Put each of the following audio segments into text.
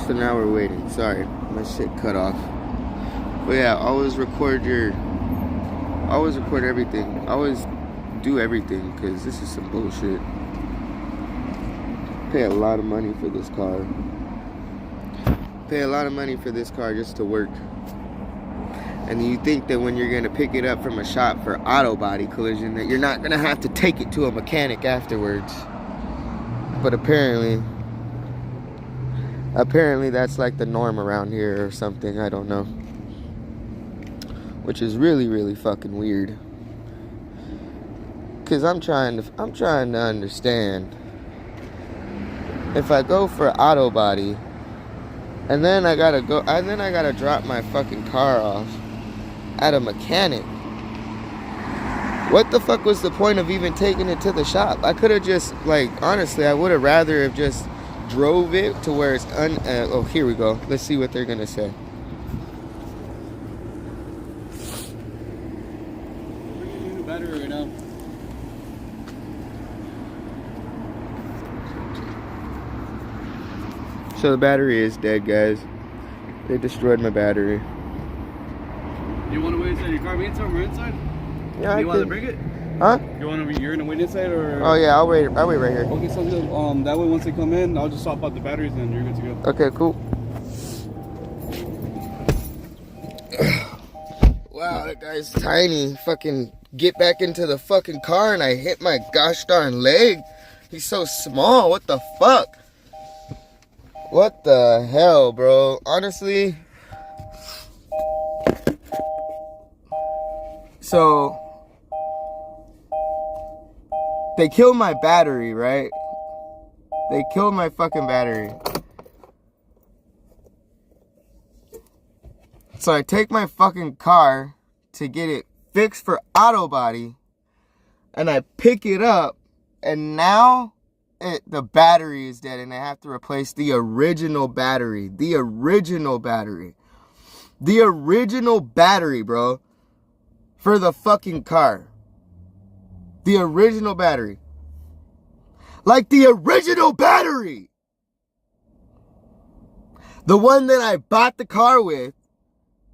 So now we're waiting. Sorry, my shit cut off. But yeah, always record everything. Always do everything, because this is some bullshit. Pay a lot of money for this car. Pay a lot of money for this car just to work. And you think that when you're going to pick it up from a shop for auto body collision that you're not going to have to take it to a mechanic afterwards. But apparently that's like the norm around here or something. I don't know. Which is really, really fucking weird. Because I'm trying to understand. If I go for auto body, and then I gotta drop my fucking car off at a mechanic, what the fuck was the point of even taking it to the shop? I could have just, like, honestly, I would have rather have just drove it to where it's oh, here we go. Let's see what they're gonna say. Battery right now. So the battery is dead, guys. They destroyed my battery. You want to wait inside your car? Wait inside or inside? Yeah, you want to bring it? Huh? You're gonna wait inside or? Oh yeah, I'll wait right here. Okay, sounds good. That way once they come in, I'll just swap out the batteries and you're good to go. Okay, cool. Wow, that guy's tiny. Fucking get back into the fucking car and I hit my gosh darn leg. He's so small. What the fuck? What the hell, bro? Honestly. So, they killed my battery, right? They killed my fucking battery. So I take my fucking car to get it fixed for auto body, and I pick it up, and now the battery is dead, and I have to replace the original battery. The original battery. The original battery, bro. For the fucking car. The original battery. Like the original battery. The one that I bought the car with.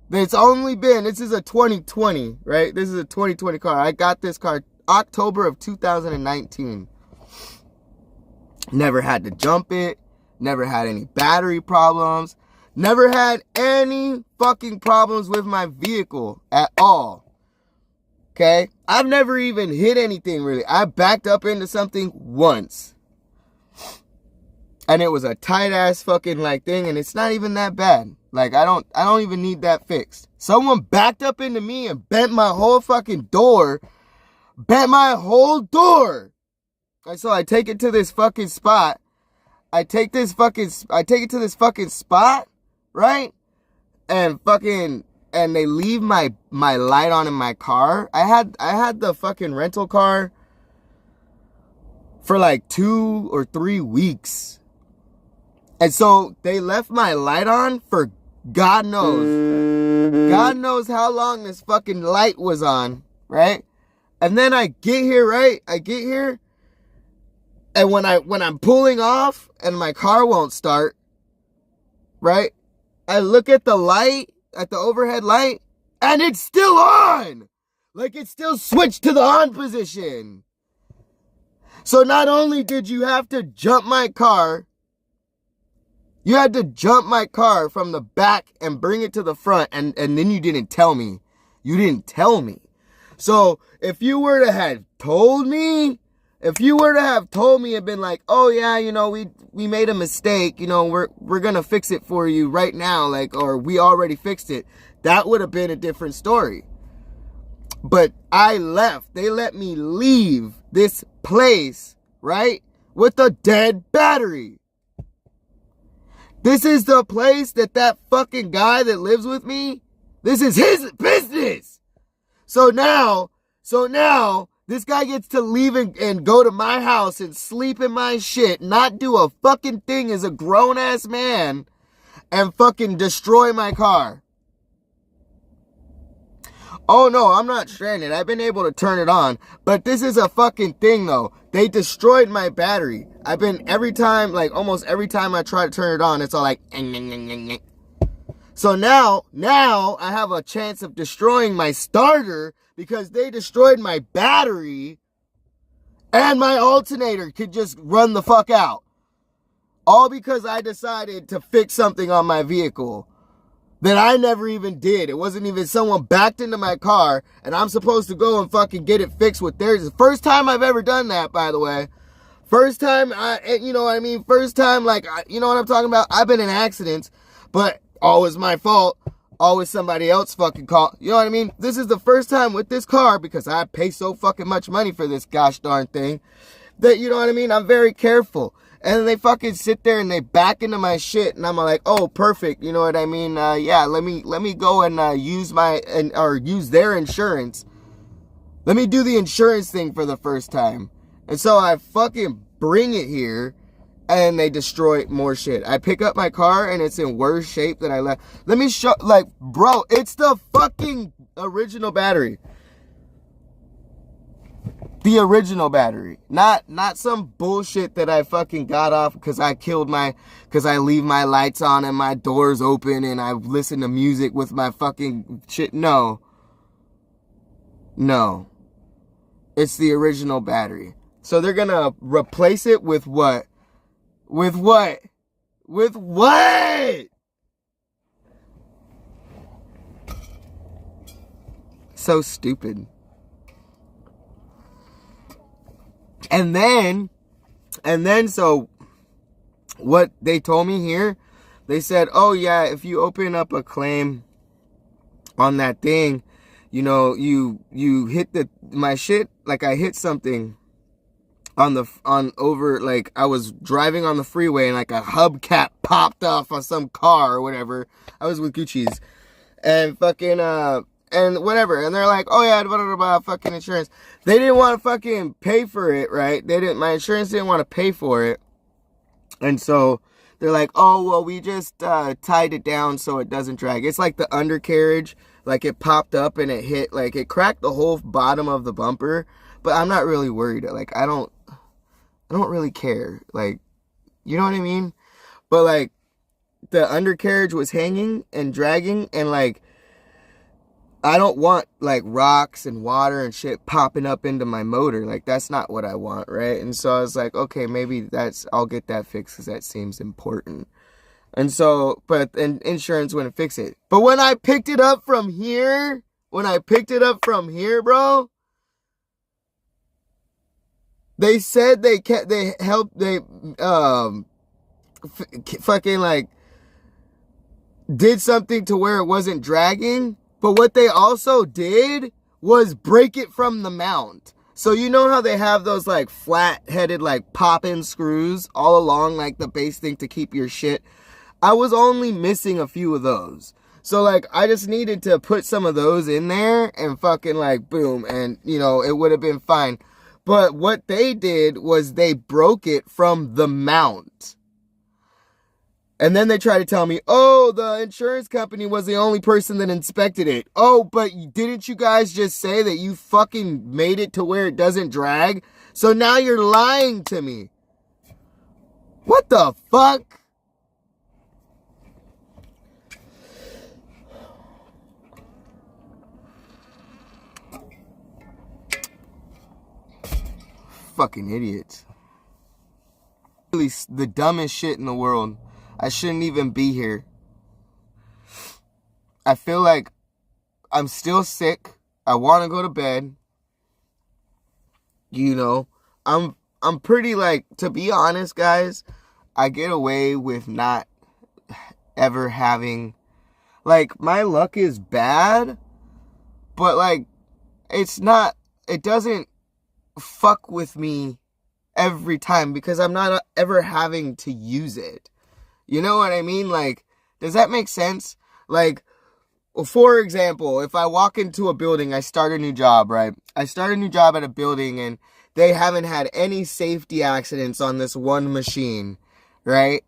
This is a 2020, right? This is a 2020 car. I got this car October of 2019. Never had to jump it. Never had any battery problems. Never had any fucking problems with my vehicle at all. Okay? I've never even hit anything, really. I backed up into something once. And it was a tight-ass fucking, like, thing, and it's not even that bad. Like, I don't even need that fixed. Someone backed up into me and bent my whole fucking door. Bent my whole door. And so I take it to this fucking spot. I take it to this fucking spot, right? And they leave my light on in my car. I had the fucking rental car for like 2 or 3 weeks. And so they left my light on for God knows how long this fucking light was on, right? And then I get here, right? And when I'm pulling off and my car won't start, right? I look at the light, at the overhead light, and it's still on. Like it's still switched to the on position. So not only did you have to jump my car, you had to jump my car from the back and bring it to the front, and then you didn't tell me. You didn't tell me. So if you were to have told me and been like, oh yeah, you know, we made a mistake, you know, we're gonna fix it for you right now, like, or we already fixed it, that would have been a different story. But I left. They let me leave this place, right, with a dead battery. This is the place that fucking guy that lives with me, this is his business. So now, this guy gets to leave and go to my house and sleep in my shit, not do a fucking thing as a grown-ass man, and fucking destroy my car. Oh no, I'm not stranded. I've been able to turn it on. But this is a fucking thing though. They destroyed my battery. Almost every time I try to turn it on, it's all like, so now I have a chance of destroying my starter because they destroyed my battery and my alternator could just run the fuck out. All because I decided to fix something on my vehicle that I never even did. It wasn't even someone backed into my car and I'm supposed to go and fucking get it fixed with theirs. It's the first time I've ever done that, by the way. First time, you know what I mean? First time, you know what I'm talking about? I've been in accidents, but always my fault. Always somebody else fucking call. You know what I mean? This is the first time with this car because I pay so fucking much money for this gosh darn thing that, you know what I mean? I'm very careful. And they fucking sit there and they back into my shit, and I'm like, oh, perfect. You know what I mean? Yeah, let me go and use their insurance. Let me do the insurance thing for the first time. And so I fucking bring it here, and they destroy more shit. I pick up my car, and it's in worse shape than I left. Let me show, bro, it's the fucking original battery. The original battery, not some bullshit that I fucking got off because I leave my lights on and my doors open and I listen to music with my fucking shit. No. It's the original battery. So they're gonna replace it with what? With what? With what? So stupid. And then, so what they told me here, they said, oh yeah, if you open up a claim on that thing, you know, you hit my shit, like I hit something I was driving on the freeway and like a hubcap popped off on some car or whatever. I was with Gucci's and fucking, and whatever, and they're like, oh yeah, blah, blah, blah, fucking insurance. They didn't want to fucking pay for it, right? My insurance didn't want to pay for it. And so they're like, oh, well, we just tied it down so it doesn't drag. It's like the undercarriage, like it popped up and it hit, like it cracked the whole bottom of the bumper. But I'm not really worried. Like, I don't really care. Like, you know what I mean? But like, the undercarriage was hanging and dragging, and like, I don't want like rocks and water and shit popping up into my motor. Like, that's not what I want, right? And so I was like, okay, maybe I'll get that fixed because that seems important. And so, but insurance wouldn't fix it. But when I picked it up from here, bro, they said fucking like did something to where it wasn't dragging. But what they also did was break it from the mount. So you know how they have those like flat-headed like pop-in screws all along like the base thing to keep your shit? I was only missing a few of those. So like I just needed to put some of those in there and fucking like boom, and you know, it would have been fine. But what they did was they broke it from the mount. And then they try to tell me, oh, the insurance company was the only person that inspected it. Oh, but didn't you guys just say that you fucking made it to where it doesn't drag? So now you're lying to me. What the fuck? Fucking idiots. Really the dumbest shit in the world. I shouldn't even be here. I feel like I'm still sick. I want to go to bed. You know, I'm pretty like, to be honest, guys, I get away with not ever having, like, my luck is bad, but like, it doesn't fuck with me every time because I'm not ever having to use it. You know what I mean? Like, does that make sense? Like, for example, if I walk into a building, I start a new job, right? I start a new job at a building and they haven't had any safety accidents on this one machine, right?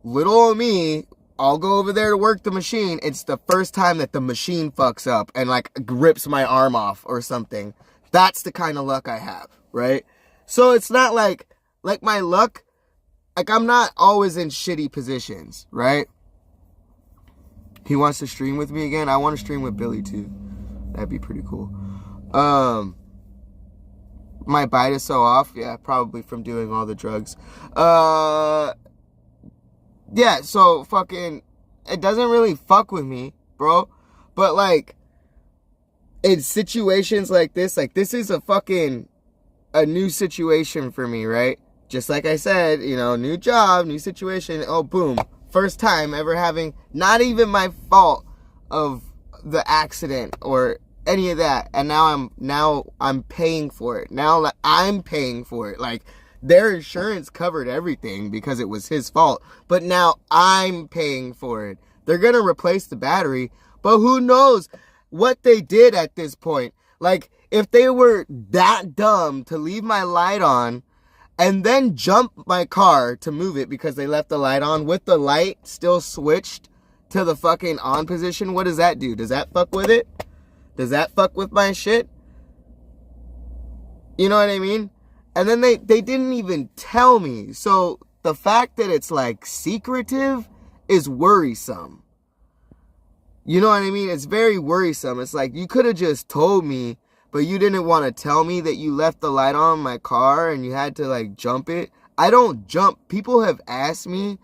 Little old me I'll go over there to work the machine. It's the first time that the machine fucks up and like rips my arm off or something. That's the kind of luck I have, right? So it's not like my luck, like I'm not always in shitty positions, right? He wants to stream with me again. I want to stream with Billy too. That'd be pretty cool. My bite is so off. Yeah, probably from doing all the drugs. Yeah, so fucking, it doesn't really fuck with me, bro. But like, in situations like this is a new situation for me, right? Just like I said, you know, new job, new situation. Oh, boom. First time ever having, not even my fault of the accident or any of that. And now I'm paying for it. Now I'm paying for it. Like, their insurance covered everything because it was his fault. But now I'm paying for it. They're going to replace the battery. But who knows what they did at this point. Like, if they were that dumb to leave my light on and then jump my car to move it because they left the light on with the light still switched to the fucking on position, what does that do? Does that fuck with it? Does that fuck with my shit? You know what I mean? And then they didn't even tell me. So the fact that it's like secretive is worrisome. You know what I mean? It's very worrisome. It's like, you could have just told me, but you didn't want to tell me that you left the light on my car and you had to like jump it. I don't jump. People have asked me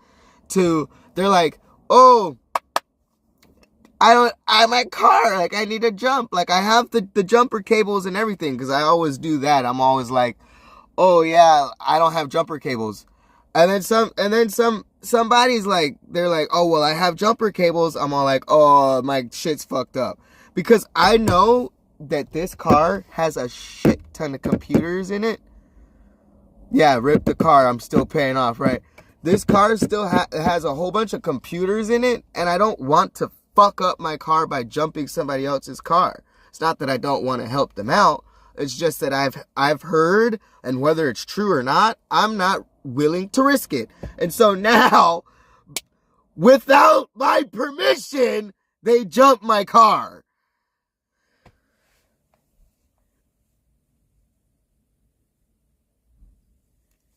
they're like, oh, my car, like I need to jump. Like I have the jumper cables and everything. Cause I always do that. I'm always like, oh yeah, I don't have jumper cables. And then somebody's like, they're like, oh, well, I have jumper cables. I'm all like, oh, my shit's fucked up. Because I know that this car has a shit ton of computers in it. Yeah, rip the car. I'm still paying off, right? This car still has a whole bunch of computers in it. And I don't want to fuck up my car by jumping somebody else's car. It's not that I don't want to help them out. It's just that I've heard, and whether it's true or not, I'm not willing to risk it. And so now, without my permission, they jump my car.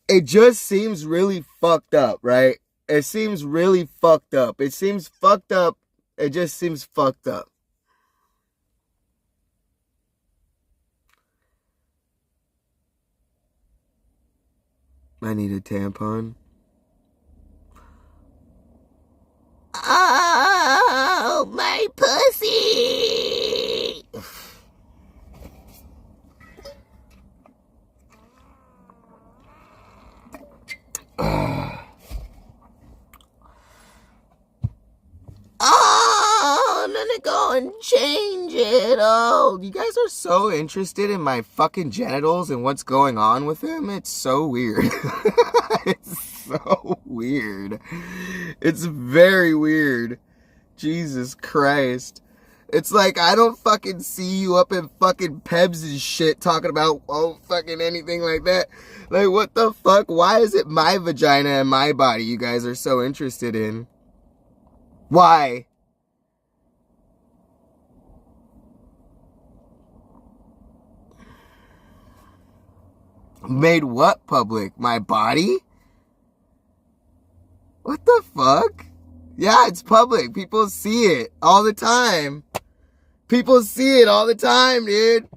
It just seems really fucked up, right? It seems really fucked up. It seems fucked up. It just seems fucked up. I need a tampon. Oh, my pussy! Oh, I'm gonna go and change it. Oh, you guys are so interested in my fucking genitals and what's going on with them. It's so weird. It's so weird. It's very weird. Jesus Christ. It's like, I don't fucking see you up in fucking Pebs and shit talking about, oh, fucking anything like that. Like, what the fuck? Why is it my vagina and my body you guys are so interested in? Why? Made what public? My body? What the fuck? Yeah, it's public. People see it all the time. People see it all the time, dude.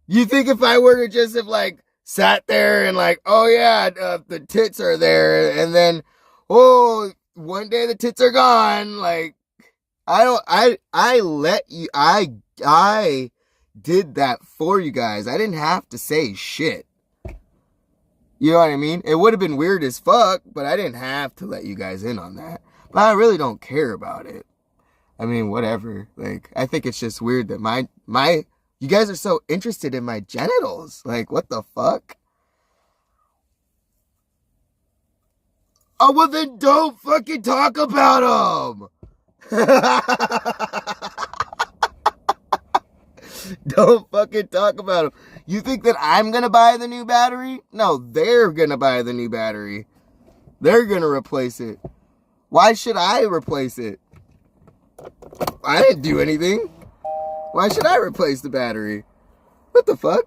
You think if I were to just have like sat there and like, oh yeah, the tits are there, and then, oh, one day the tits are gone. Like, I did that for you guys. I didn't have to say shit. You know what I mean? It would have been weird as fuck, but I didn't have to let you guys in on that. But I really don't care about it. I mean, whatever. Like, I think it's just weird that you guys are so interested in my genitals. Like, what the fuck? Oh, well then don't fucking talk about them. Don't fucking talk about them. You think that I'm going to buy the new battery? No, they're going to buy the new battery. They're going to replace it. Why should I replace it? I didn't do anything. Why should I replace the battery? What the fuck?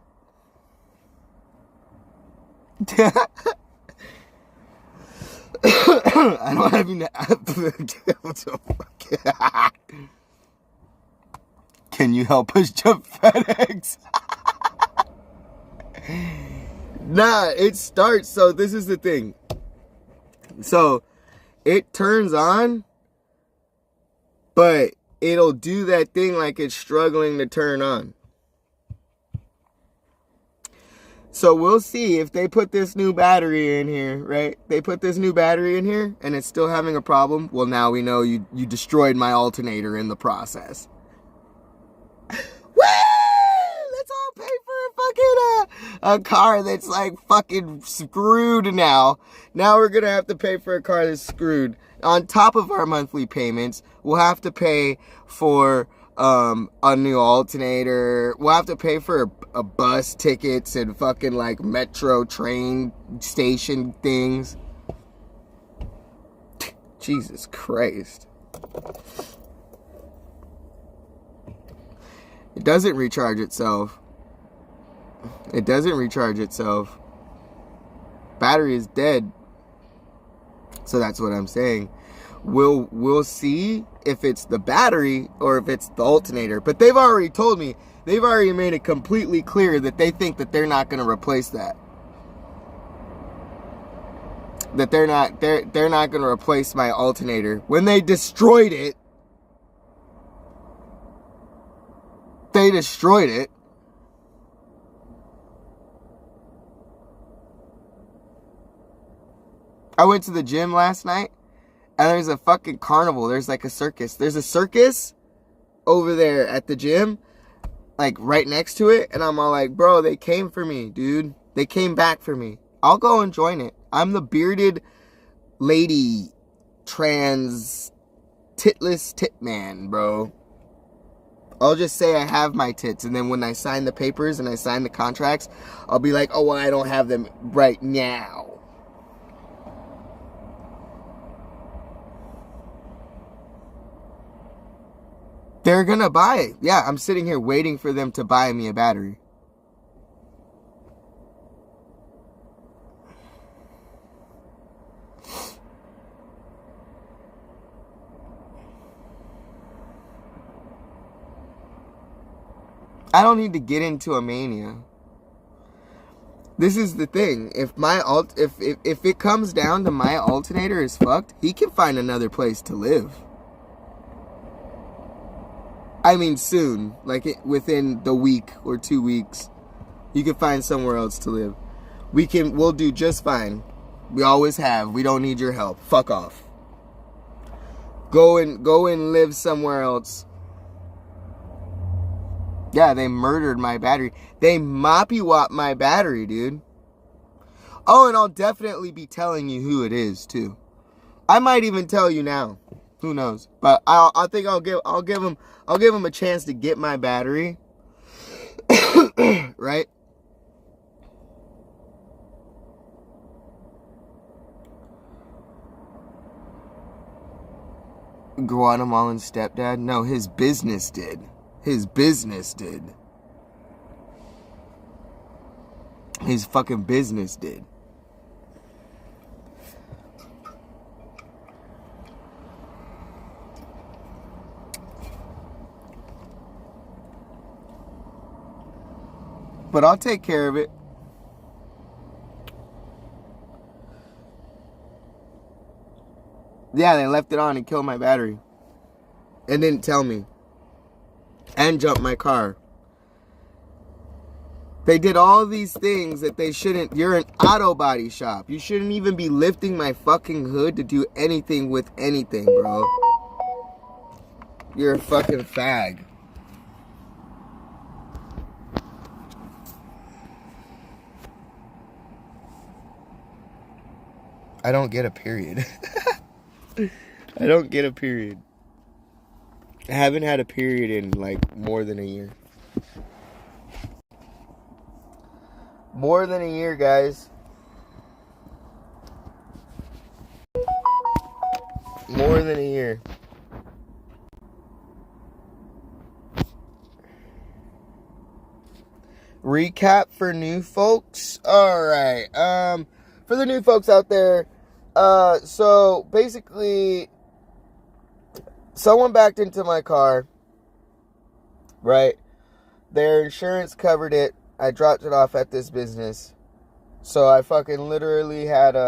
I don't have any. What the fuck? Can you help us jump FedEx? Nah, it starts. So this is the thing. So it turns on, but it'll do that thing like it's struggling to turn on. So we'll see if they put this new battery in here, right? They put this new battery in here and it's still having a problem. Well, now we know you destroyed my alternator in the process. Woo! Let's all pay for a car that's like fucking screwed now. Now we're gonna have to pay for a car that's screwed. On top of our monthly payments, we'll have to pay for a new alternator. We'll have to pay for a bus tickets and fucking like metro train station things. Jesus Christ. It doesn't recharge itself. It doesn't recharge itself. Battery is dead. So that's what I'm saying. We'll see if it's the battery or if it's the alternator. But they've already told me, they've already made it completely clear that they think that they're not going to replace that. That they're not going to replace my alternator. When they destroyed it, they destroyed it. I went to the gym last night, and there's a fucking carnival. There's like a circus. There's a circus over there at the gym, like right next to it. And I'm all like, bro, they came for me, dude. They came back for me. I'll go and join it. I'm the bearded lady trans titless tit man, bro. I'll just say I have my tits, and then when I sign the papers and I sign the contracts, I'll be like, oh, well, I don't have them right now. They're gonna buy it. Yeah, I'm sitting here waiting for them to buy me a battery. I don't need to get into a mania. This is the thing. If if it comes down to my alternator is fucked, he can find another place to live. I mean soon, like within the week or 2 weeks, you can find somewhere else to live. We'll do just fine. We always have. We don't need your help. Fuck off. Go and live somewhere else. Yeah, they murdered my battery. They moppy-wop my battery, dude. Oh, and I'll definitely be telling you who it is too. I might even tell you now. Who knows? But I think I'll give him a chance to get my battery. Right? Guatemalan stepdad? No, his business did. His business did. His fucking business did. But I'll take care of it. Yeah, they left it on and killed my battery. And didn't tell me. And jumped my car. They did all these things that they shouldn't. You're an auto body shop. You shouldn't even be lifting my fucking hood to do anything with anything, bro. You're a fucking fag. I don't get a period. I don't get a period. I haven't had a period in like more than a year. More than a year, guys. More than a year. Recap for new folks. Alright. For the new folks out there, so basically someone backed into my car, right? Their insurance covered it. I dropped it off at this business. So I fucking literally had a